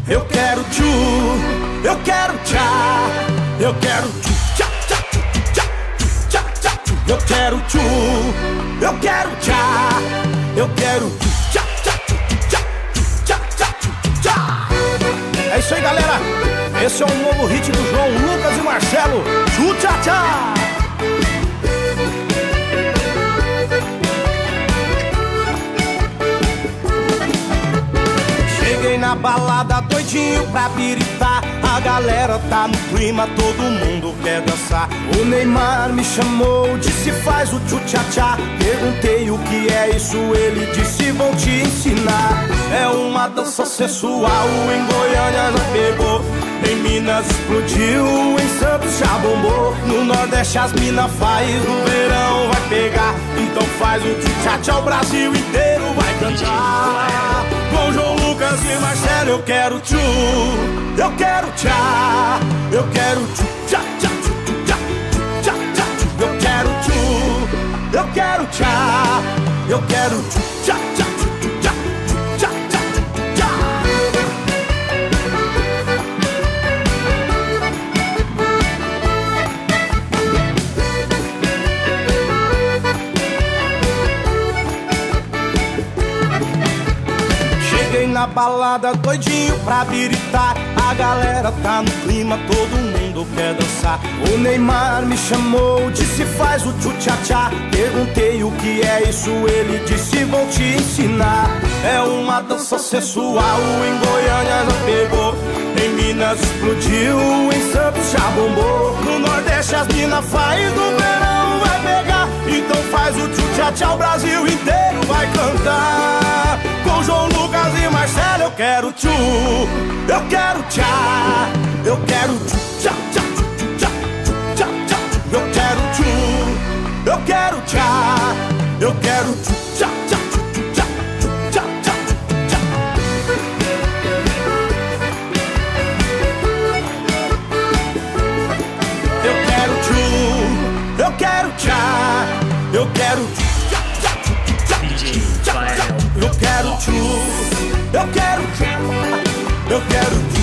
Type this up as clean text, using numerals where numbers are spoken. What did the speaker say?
Eu quero tchu, eu quero tchá, eu quero tchu, tchá, tchá, tchá, tchá, tchá, tchu. Eu quero tchu, eu quero tchá, eu quero tchu, tchá, tchá, tchá, tchá, tchá, tchá. É isso aí, galera. Esse é um novo hit do João Lucas e Marcelo. Tchu, tchá, tchá. Cheguei na balada doidinho pra piritar. A galera tá no clima, todo mundo quer dançar. O Neymar me chamou, disse faz o tchu-tchá-tchá. Perguntei o que é isso, ele disse vou te ensinar. É uma dança sensual, em Goiânia já pegou, em Minas explodiu, em Santos já bombou. No Nordeste as mina faz, no verão vai pegar. Então faz o tchu-tchá-tchá, o Brasil inteiro vai cantar. Com João Lucas e Marcelo eu quero tchu, eu quero tchá, eu quero tchu, tchá, tchá, tchu, tchá, tchá, tchá, tchu. Eu quero tchu, eu quero tchá, eu quero tchu, tchá, tchá, tchu, tchá, tchá, tchá, tchá. Cheguei na balada doidinho pra biritar. A galera tá no clima, todo mundo quer dançar. O Neymar me chamou, disse faz o tchu-tchá-tchá. Perguntei o que é isso, ele disse vou te ensinar. É uma dança sensual, em Goiânia já pegou, em Minas explodiu, em Santos já bombou. No Nordeste as mina faz, no verão vai pegar. Então faz o tchu-tchá-tchá, o Brasil inteiro vai cantar. Com João Lucas e Marcelo eu quero tchu, eu quero tchá, eu quero tchu, tchá, tchá, tchu, tchá, tchá, tchá, tchu. Eu quero tchu, eu quero tchá, eu quero tchu, tchá, tchá, tchu, tchá, tchá, tchá, tchá. Eu quero tchu, eu quero tchá, eu quero tchu, tchá, tchá, tchu, tchá, tchá, tchá. Eu quero tchu, eu quero tchá, eu quero tchu.